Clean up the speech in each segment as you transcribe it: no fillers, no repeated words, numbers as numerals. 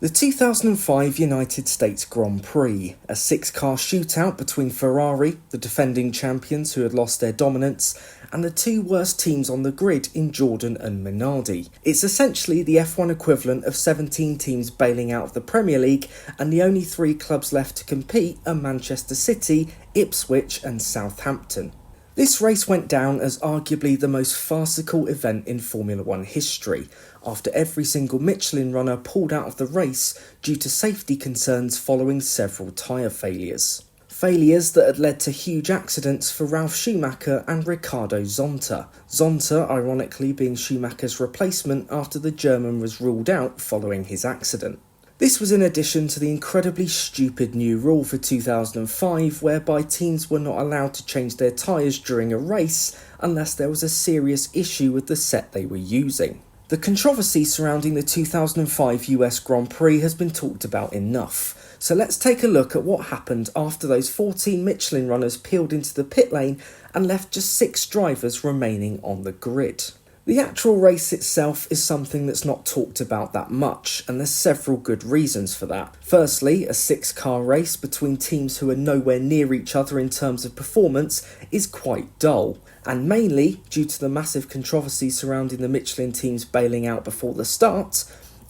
The 2005 United States Grand Prix, a six-car shootout between Ferrari, the defending champions who had lost their dominance, and the two worst teams on the grid in Jordan and Minardi. It's essentially the F1 equivalent of 17 teams bailing out of the Premier League, and the only three clubs left to compete are Manchester City, Ipswich and Southampton. This race went down as arguably the most farcical event in Formula One history, after every single Michelin runner pulled out of the race due to safety concerns following several tyre failures. Failures that had led to huge accidents for Ralf Schumacher and Ricardo Zonta. Zonta ironically being Schumacher's replacement after the German was ruled out following his accident. This was in addition to the incredibly stupid new rule for 2005 whereby teams were not allowed to change their tyres during a race unless there was a serious issue with the set they were using. The controversy surrounding the 2005 US Grand Prix has been talked about enough, so let's take a look at what happened after those 14 Michelin runners peeled into the pit lane and left just 6 drivers remaining on the grid. The actual race itself is something that's not talked about that much, and there's several good reasons for that. Firstly, a 6-car race between teams who are nowhere near each other in terms of performance is quite dull, and mainly due to the massive controversy surrounding the Michelin teams bailing out before the start,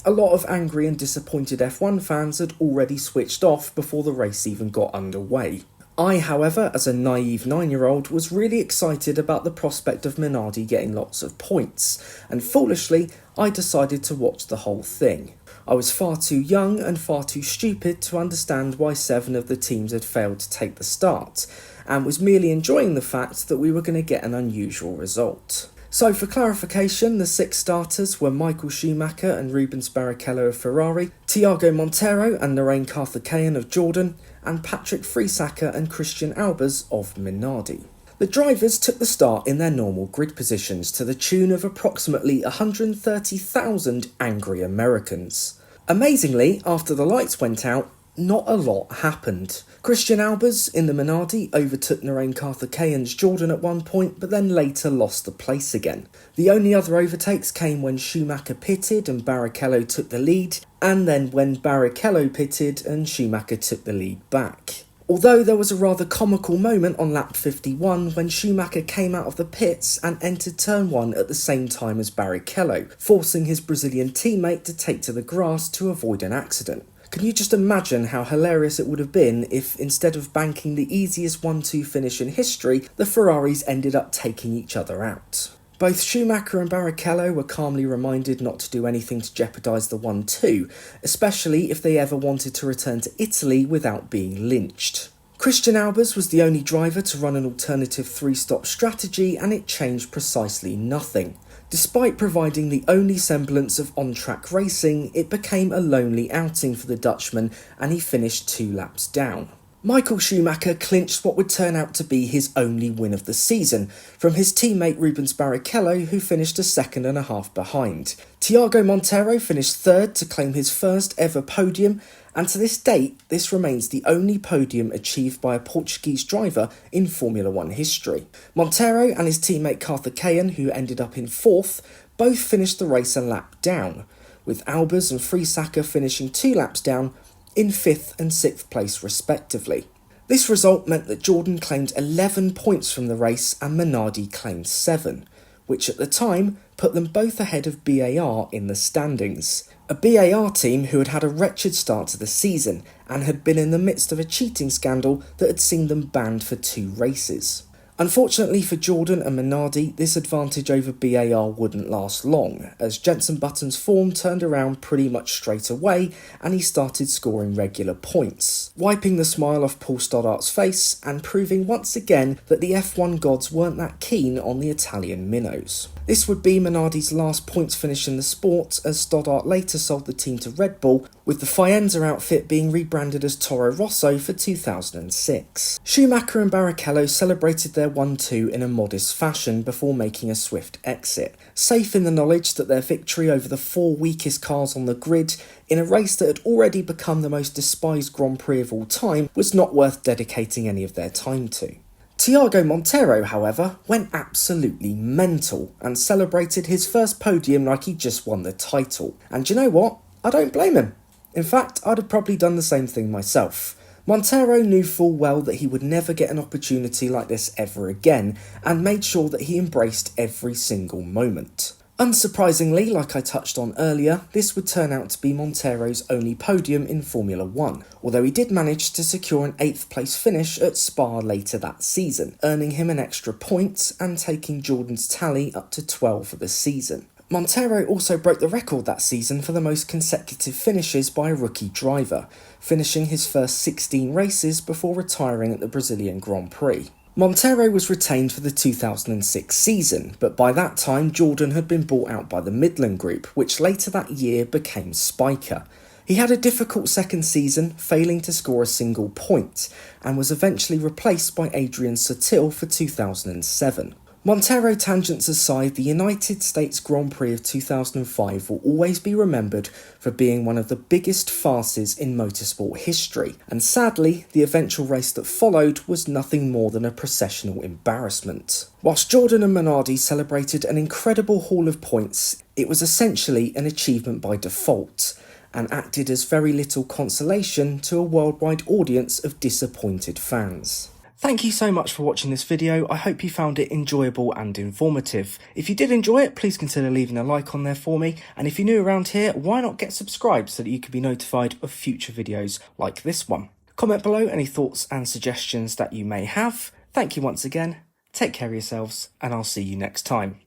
a lot of angry and disappointed F1 fans had already switched off before the race even got underway. I, however, as a naive 9-year-old, was really excited about the prospect of Minardi getting lots of points, and foolishly, I decided to watch the whole thing. I was far too young and far too stupid to understand why 7 of the teams had failed to take the start, and was merely enjoying the fact that we were going to get an unusual result. So for clarification, the 6 starters were Michael Schumacher and Rubens Barrichello of Ferrari, Thiago Monteiro and Narain Karthikeyan of Jordan, and Patrick Friesacher and Christian Albers of Minardi. The drivers took the start in their normal grid positions to the tune of approximately 130,000 angry Americans. Amazingly, after the lights went out, not a lot happened. Christian Albers in the Minardi overtook Narain Karthikeyan's Jordan at one point, but then later lost the place again. The only other overtakes came when Schumacher pitted and Barrichello took the lead, and then when Barrichello pitted and Schumacher took the lead back. Although there was a rather comical moment on lap 51 when Schumacher came out of the pits and entered turn 1 at the same time as Barrichello, forcing his Brazilian teammate to take to the grass to avoid an accident. Can you just imagine how hilarious it would have been if, instead of banking the easiest 1-2 finish in history, the Ferraris ended up taking each other out? Both Schumacher and Barrichello were calmly reminded not to do anything to jeopardise the 1-2, especially if they ever wanted to return to Italy without being lynched. Christian Albers was the only driver to run an alternative 3-stop strategy, and it changed precisely nothing. Despite providing the only semblance of on-track racing, it became a lonely outing for the Dutchman and he finished 2 laps down. Michael Schumacher clinched what would turn out to be his only win of the season, from his teammate Rubens Barrichello, who finished a second and a half behind. Thiago Monteiro finished 3rd to claim his first ever podium, and to this date, this remains the only podium achieved by a Portuguese driver in Formula One history. Monteiro and his teammate Karthikeyan, who ended up in 4th, both finished the race a lap down, with Albers and Friesacher finishing 2 laps down in 5th and 6th place respectively. This result meant that Jordan claimed 11 points from the race and Minardi claimed 7, which at the time put them both ahead of BAR in the standings. A BAR team who had had a wretched start to the season and had been in the midst of a cheating scandal that had seen them banned for 2 races. Unfortunately for Jordan and Minardi, this advantage over BAR wouldn't last long, as Jenson Button's form turned around pretty much straight away and he started scoring regular points, wiping the smile off Paul Stoddart's face and proving once again that the F1 gods weren't that keen on the Italian minnows. This would be Minardi's last points finish in the sport, as Stoddart later sold the team to Red Bull, with the Faenza outfit being rebranded as Toro Rosso for 2006. Schumacher and Barrichello celebrated their 1-2 in a modest fashion before making a swift exit, safe in the knowledge that their victory over the 4 weakest cars on the grid, in a race that had already become the most despised Grand Prix of all time, was not worth dedicating any of their time to. Thiago Monteiro, however, went absolutely mental and celebrated his first podium like he just won the title. And do you know what? I don't blame him. In fact, I'd have probably done the same thing myself. Montero knew full well that he would never get an opportunity like this ever again, and made sure that he embraced every single moment. Unsurprisingly, like I touched on earlier, this would turn out to be Montero's only podium in Formula 1, although he did manage to secure an 8th place finish at Spa later that season, earning him an extra point and taking Jordan's tally up to 12 for the season. Montero also broke the record that season for the most consecutive finishes by a rookie driver, finishing his first 16 races before retiring at the Brazilian Grand Prix. Montero was retained for the 2006 season, but by that time Jordan had been bought out by the Michelin Group, which later that year became Spiker. He had a difficult second season, failing to score a single point, and was eventually replaced by Adrian Sutil for 2007. Montero tangents aside, the United States Grand Prix of 2005 will always be remembered for being one of the biggest farces in motorsport history, and sadly, the eventual race that followed was nothing more than a processional embarrassment. Whilst Jordan and Minardi celebrated an incredible haul of points, it was essentially an achievement by default, and acted as very little consolation to a worldwide audience of disappointed fans. Thank you so much for watching this video. I hope you found it enjoyable and informative. If you did enjoy it, please consider leaving a like on there for me. And if you're new around here, why not get subscribed so that you can be notified of future videos like this one. Comment below any thoughts and suggestions that you may have. Thank you once again. Take care of yourselves, and I'll see you next time.